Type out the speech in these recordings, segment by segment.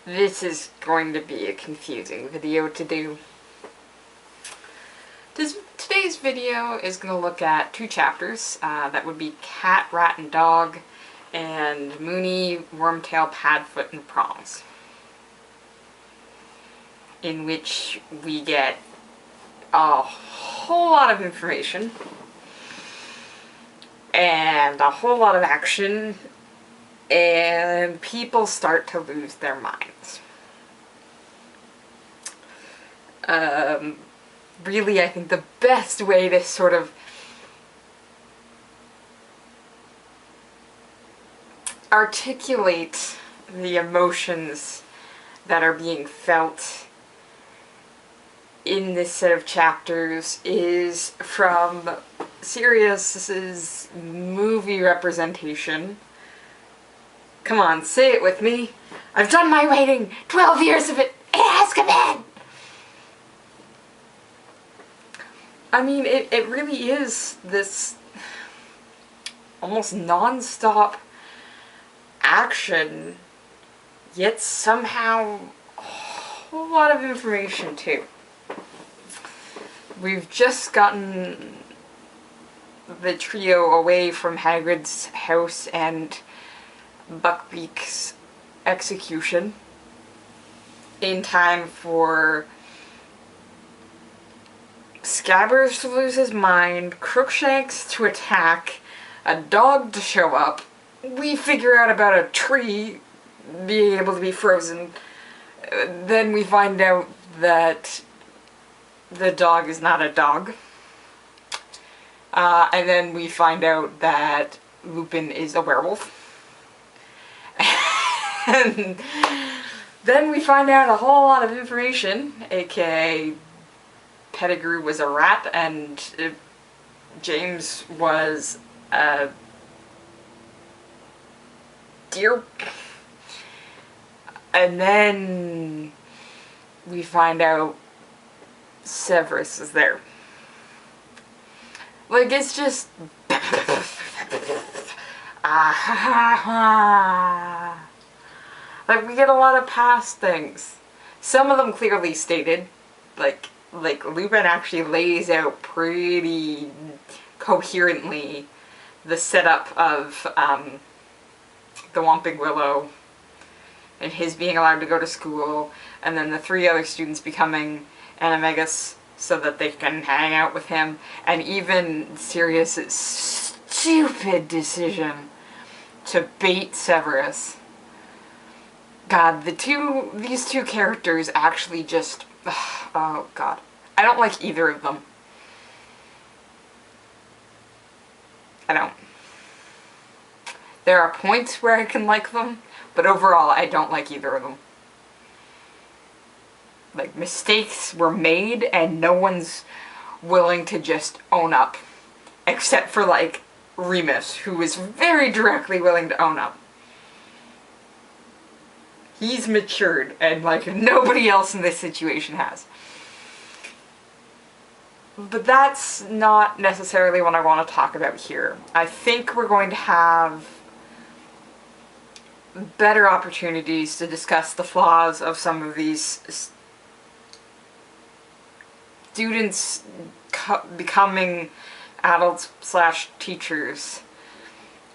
This is going to be a confusing video to do. Today's video is going to look at two chapters. That would be Cat, Rat, and Dog, and Moony, Wormtail, Padfoot, and Prongs. In which we get a whole lot of information, and a whole lot of action, and people start to lose their minds. Really, I think the best way to sort of articulate the emotions that are being felt in this set of chapters is from Sirius's movie representation. Come on, say it with me. I've done my waiting. 12 years of it. It has come in. I mean, it really is this almost non-stop action, yet somehow a whole lot of information too. We've just gotten the trio away from Hagrid's house and Buckbeak's execution in time for Scabbers to lose his mind, Crookshanks to attack, a dog to show up, we figure out about a tree being able to be frozen, then we find out that the dog is not a dog, and then we find out that Lupin is a werewolf. And then we find out a whole lot of information, aka Pettigrew was a rat and James was a deer. And then we find out Severus is there. Like, it's just like, we get a lot of past things. Some of them clearly stated, like Lupin actually lays out pretty coherently the setup of the Whomping Willow and his being allowed to go to school, and then the three other students becoming animagus so that they can hang out with him, and even Sirius's stupid decision to bait Severus. God, these two characters actually just, oh god. I don't like either of them. I don't. There are points where I can like them, but overall I don't like either of them. Like, mistakes were made and no one's willing to just own up. Except for, like, Remus, who is very directly willing to own up. He's matured, and, like, nobody else in this situation has. But that's not necessarily what I want to talk about here. I think we're going to have better opportunities to discuss the flaws of some of these students becoming adults/teachers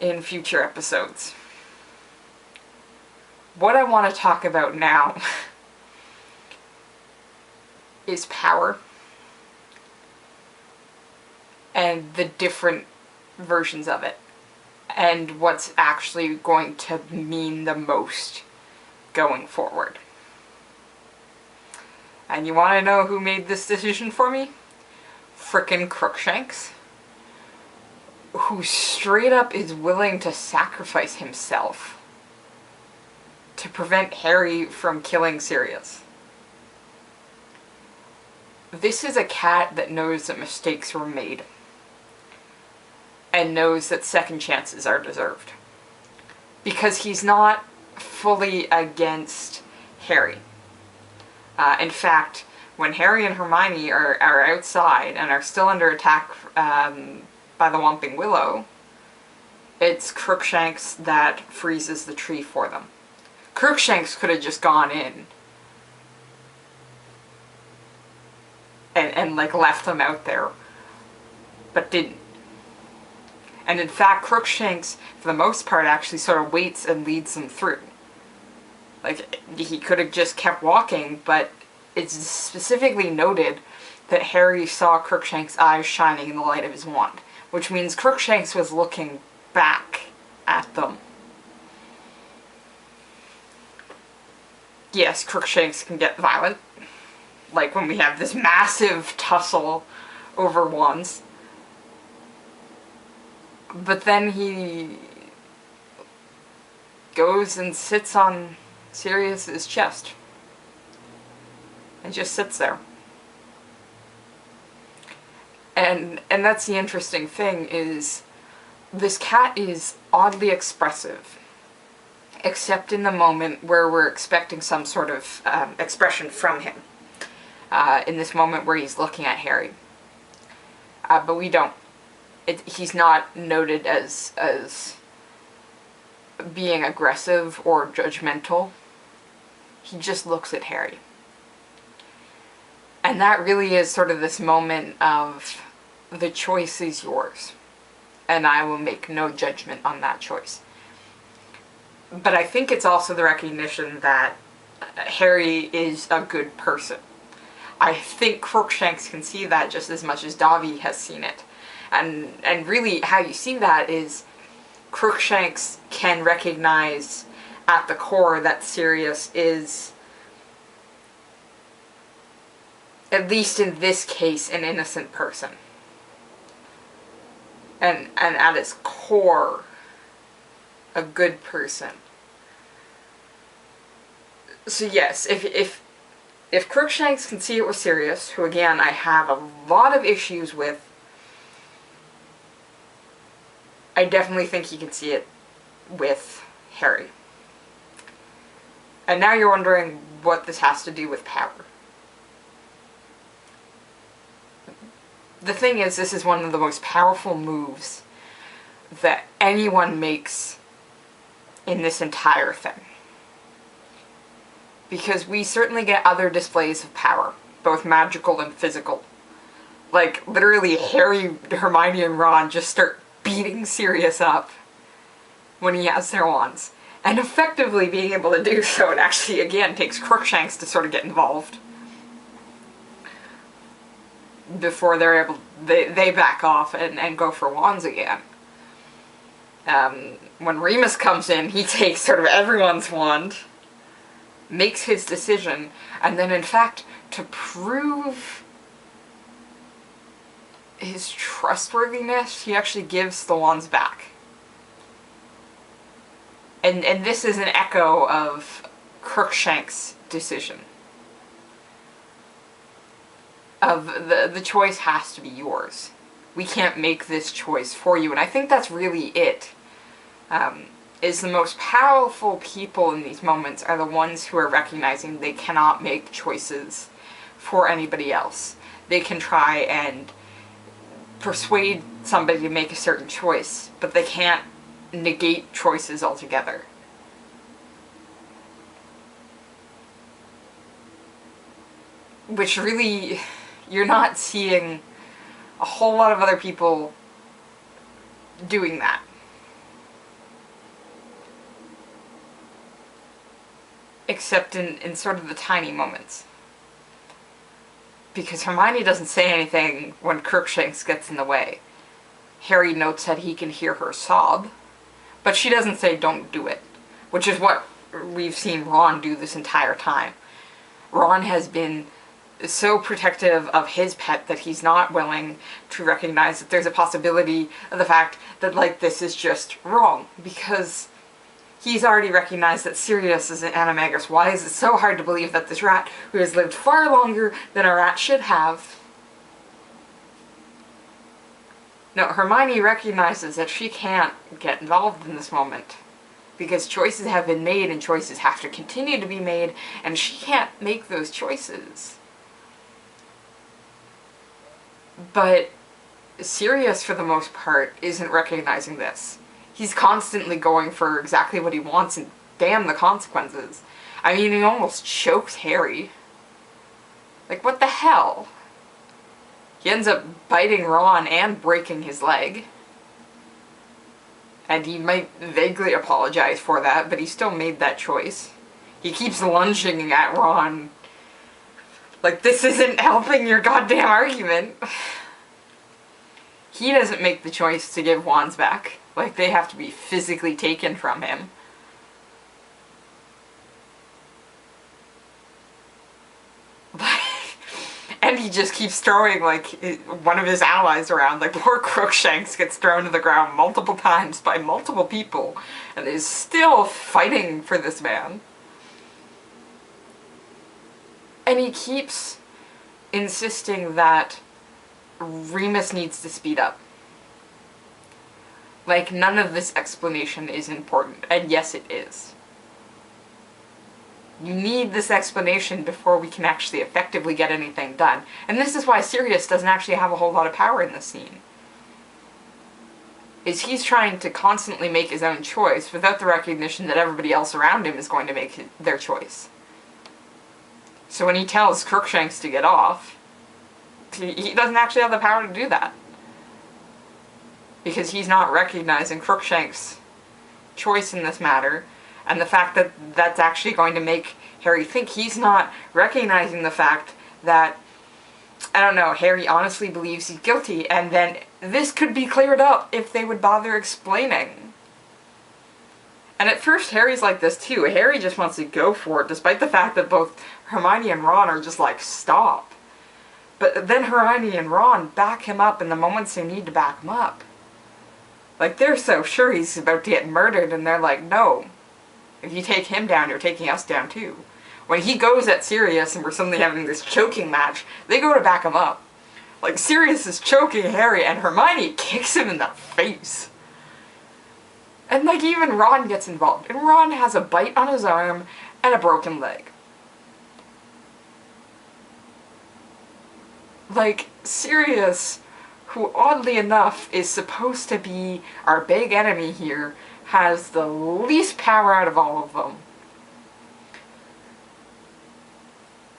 in future episodes. What I want to talk about now is power and the different versions of it, and what's actually going to mean the most going forward. And you want to know who made this decision for me? Frickin' Crookshanks, who straight up is willing to sacrifice himself to prevent Harry from killing Sirius. This is a cat that knows that mistakes were made, and knows that second chances are deserved. Because he's not fully against Harry. In fact, when Harry and Hermione are outside and are still under attack by the Whomping Willow, it's Crookshanks that freezes the tree for them. Crookshanks could have just gone in and like left them out there, but didn't. And in fact, Crookshanks, for the most part, actually sort of waits and leads them through. Like, he could have just kept walking, but it's specifically noted that Harry saw Crookshanks' eyes shining in the light of his wand, which means Crookshanks was looking back at them. Yes, Crookshanks can get violent, like when we have this massive tussle over wands. But then he goes and sits on Sirius's chest. And just sits there. And that's the interesting thing, is this cat is oddly expressive. Except in the moment where we're expecting some sort of expression from him. In this moment where he's looking at Harry. But we don't. He's not noted as being aggressive or judgmental. He just looks at Harry. And that really is sort of this moment of, the choice is yours. And I will make no judgment on that choice. But I think it's also the recognition that Harry is a good person. I think Crookshanks can see that just as much as Dobby has seen it. And really how you see that is Crookshanks can recognize at the core that Sirius is, at least in this case, an innocent person. And at its core, a good person. So yes, if Crookshanks can see it with Sirius, who again I have a lot of issues with, I definitely think he can see it with Harry. And now you're wondering what this has to do with power. The thing is, this is one of the most powerful moves that anyone makes in this entire thing. Because we certainly get other displays of power, both magical and physical. Like, literally, Harry, Hermione, and Ron just start beating Sirius up when he has their wands. And effectively being able to do so, it actually, again, takes Crookshanks to sort of get involved. Before they're able, they back off and go for wands again. When Remus comes in, he takes sort of everyone's wand, makes his decision, and then in fact, to prove his trustworthiness, he actually gives the wands back. And this is an echo of Crookshanks' decision. Of the choice has to be yours. We can't make this choice for you. And I think that's really it. Is the most powerful people in these moments are the ones who are recognizing they cannot make choices for anybody else. They can try and persuade somebody to make a certain choice, but they can't negate choices altogether. Which really, you're not seeing a whole lot of other people doing that. Except in sort of the tiny moments. Because Hermione doesn't say anything when Crookshanks gets in the way. Harry notes that he can hear her sob, but she doesn't say don't do it, which is what we've seen Ron do this entire time. Ron has been so protective of his pet that he's not willing to recognize that there's a possibility of the fact that, like, this is just wrong, because he's already recognized that Sirius is an animagus. Why is it so hard to believe that this rat, who has lived far longer than a rat should have... No, Hermione recognizes that she can't get involved in this moment. Because choices have been made and choices have to continue to be made, and she can't make those choices. But Sirius, for the most part, isn't recognizing this. He's constantly going for exactly what he wants and stand the consequences. I mean, he almost chokes Harry. Like, what the hell? He ends up biting Ron and breaking his leg. And he might vaguely apologize for that, but he still made that choice. He keeps lunging at Ron. Like, this isn't helping your goddamn argument. He doesn't make the choice to give wands back. Like, they have to be physically taken from him. And he just keeps throwing, like, one of his allies around. Like, poor Crookshanks gets thrown to the ground multiple times by multiple people and is still fighting for this man. And he keeps insisting that Remus needs to speed up. Like, none of this explanation is important. And yes, it is. You need this explanation before we can actually effectively get anything done. And this is why Sirius doesn't actually have a whole lot of power in this scene. Is he's trying to constantly make his own choice without the recognition that everybody else around him is going to make their choice. So when he tells Crookshanks to get off, he doesn't actually have the power to do that. Because he's not recognizing Crookshanks' choice in this matter, and the fact that that's actually going to make Harry think. He's not recognizing the fact that, I don't know, Harry honestly believes he's guilty, and then this could be cleared up if they would bother explaining. And at first Harry's like this too. Harry just wants to go for it, despite the fact that both Hermione and Ron are just like, stop. But then Hermione and Ron back him up in the moments they need to back him up. Like, they're so sure he's about to get murdered, and they're like, no. If you take him down, you're taking us down too. When he goes at Sirius and we're suddenly having this choking match, they go to back him up. Like, Sirius is choking Harry and Hermione kicks him in the face. And like, even Ron gets involved. And Ron has a bite on his arm and a broken leg. Like, Sirius, who oddly enough is supposed to be our big enemy here, has the least power out of all of them.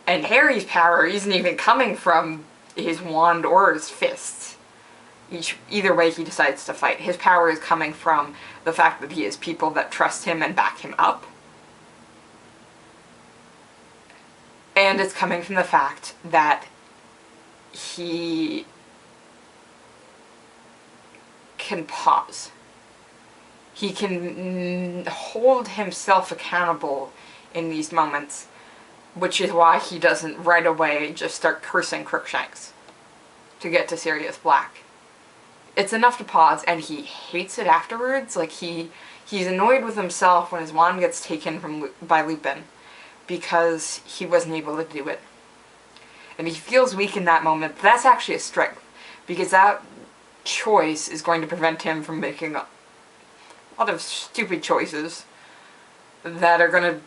And Harry's power isn't even coming from his wand or his fists. Either way he decides to fight. His power is coming from the fact that he has people that trust him and back him up. And it's coming from the fact that he can pause. He can hold himself accountable in these moments, which is why he doesn't right away just start cursing Crookshanks to get to Sirius Black. It's enough to pause, and he hates it afterwards. Like, he's annoyed with himself when his wand gets taken by Lupin because he wasn't able to do it. And he feels weak in that moment, but that's actually a strength, because that choice is going to prevent him from making a lot of stupid choices that are going to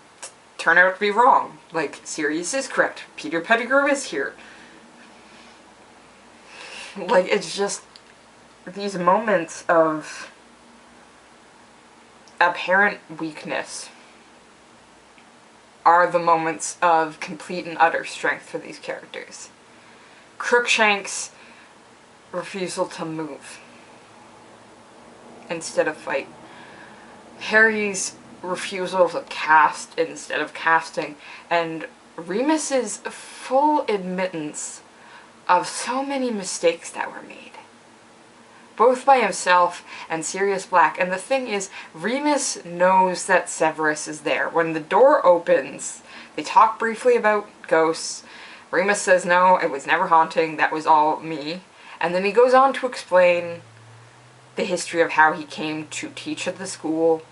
turn out to be wrong. Like, Sirius is correct. Peter Pettigrew is here. Like, it's just these moments of apparent weakness are the moments of complete and utter strength for these characters. Crookshanks' refusal to move instead of fight. Harry's refusal to cast instead of casting. And Remus's full admittance of so many mistakes that were made, both by himself and Sirius Black. And the thing is, Remus knows that Severus is there. When the door opens, they talk briefly about ghosts. Remus says, no, it was never haunting, that was all me. And then he goes on to explain the history of how he came to teach at the school,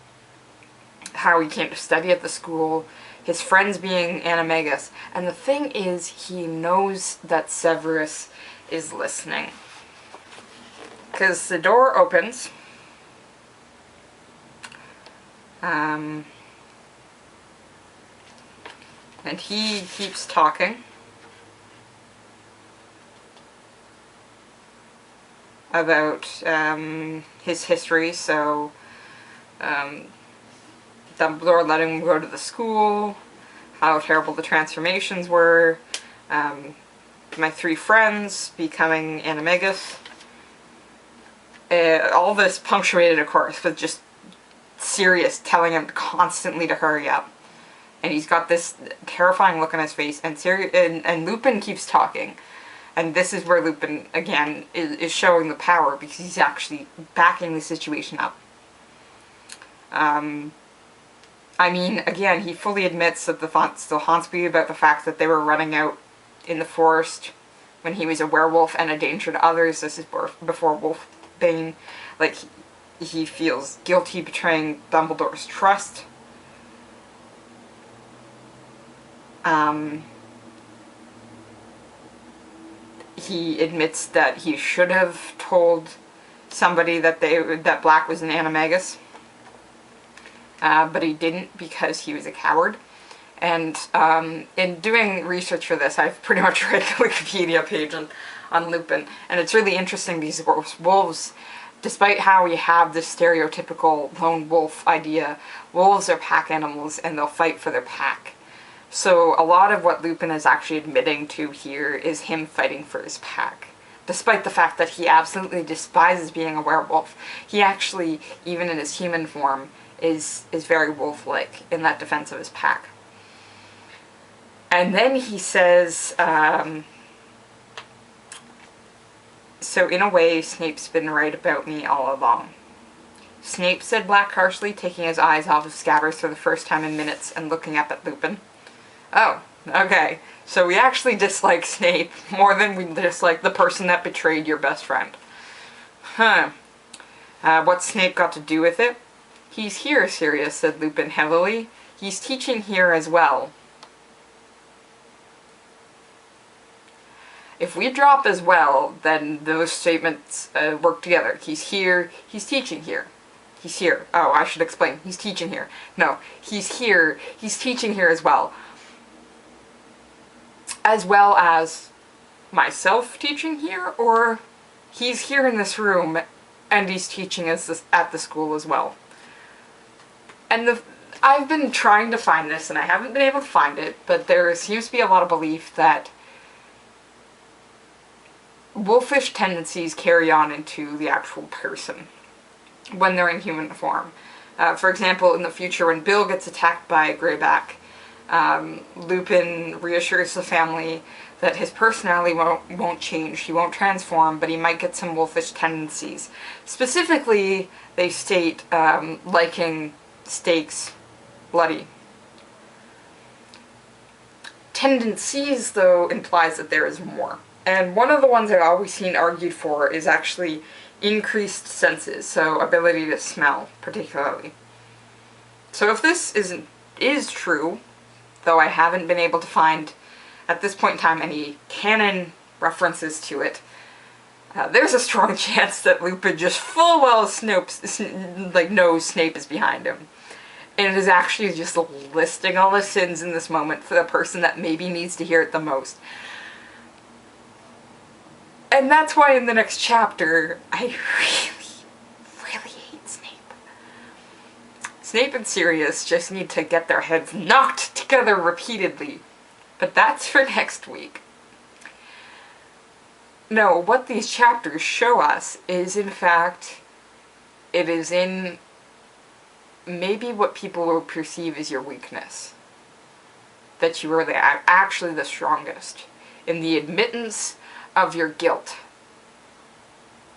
how he came to study at the school, his friends being animagus. And the thing is, he knows that Severus is listening. Because the door opens, and he keeps talking about his history. So Dumbledore letting him go to the school, how terrible the transformations were, my 3 friends becoming animagus. All this punctuated, of course, with just Sirius telling him constantly to hurry up. And he's got this terrifying look on his face, and Lupin keeps talking. And this is where Lupin, again, is showing the power, because he's actually backing the situation up. I mean, again, he fully admits that the thought still haunts me about the fact that they were running out in the forest when he was a werewolf and a danger to others. This is before Wolfbane. Like, he feels guilty betraying Dumbledore's trust. He admits that he should have told somebody that Black was an animagus. But he didn't because he was a coward. And in doing research for this, I've pretty much read the Wikipedia page on Lupin. And it's really interesting because wolves, despite how we have this stereotypical lone wolf idea, wolves are pack animals and they'll fight for their pack. So a lot of what Lupin is actually admitting to here is him fighting for his pack. Despite the fact that he absolutely despises being a werewolf, he actually, even in his human form, is very wolf-like in that defense of his pack. And then he says, so in a way, Snape's been right about me all along. Snape, said Black harshly, taking his eyes off of Scabbers for the first time in minutes and looking up at Lupin. Oh, okay. So we actually dislike Snape more than we dislike the person that betrayed your best friend. Huh. What's Snape got to do with it? He's here, Sirius, said Lupin heavily. He's teaching here as well. If we drop as well, then those statements work together. He's here, he's teaching here. He's here. Oh, I should explain. He's teaching here. No, he's here, he's teaching here as well. As well as myself teaching here, or he's here in this room and he's teaching at the school as well. And I've been trying to find this and I haven't been able to find it, but there seems to be a lot of belief that wolfish tendencies carry on into the actual person when they're in human form. For example, in the future when Bill gets attacked by a Greyback, Lupin reassures the family that his personality won't change, he won't transform, but he might get some wolfish tendencies. Specifically, they state liking steaks bloody. Tendencies, though, implies that there is more. And one of the ones I've always seen argued for is actually increased senses, so ability to smell, particularly. So if this is true, though I haven't been able to find, at this point in time, any canon references to it, there's a strong chance that Lupin just full well knows Snape is behind him. And it is actually just listing all the sins in this moment for the person that maybe needs to hear it the most. And that's why in the next chapter, I really hate Snape. Snape and Sirius just need to get their heads knocked together repeatedly. But that's for next week. No, what these chapters show us is, in fact, it is in maybe what people will perceive as your weakness. That you are actually the strongest. In the admittance of your guilt,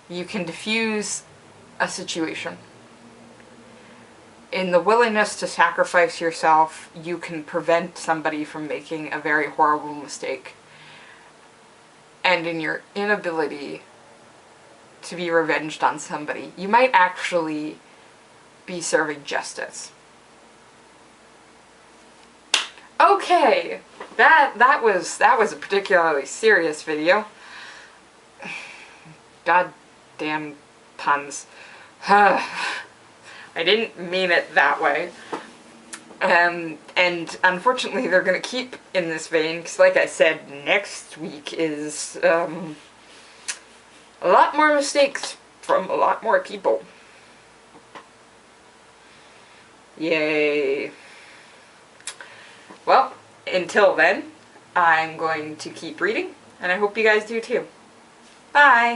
you can diffuse a situation. In the willingness to sacrifice yourself, you can prevent somebody from making a very horrible mistake. And in your inability to be revenged on somebody, you might actually be serving justice. Okay, that was a particularly serious video. Goddamn puns. I didn't mean it that way. And unfortunately they're going to keep in this vein, because like I said, next week is a lot more mistakes from a lot more people. Yay. Well, until then, I'm going to keep reading, and I hope you guys do too. Bye!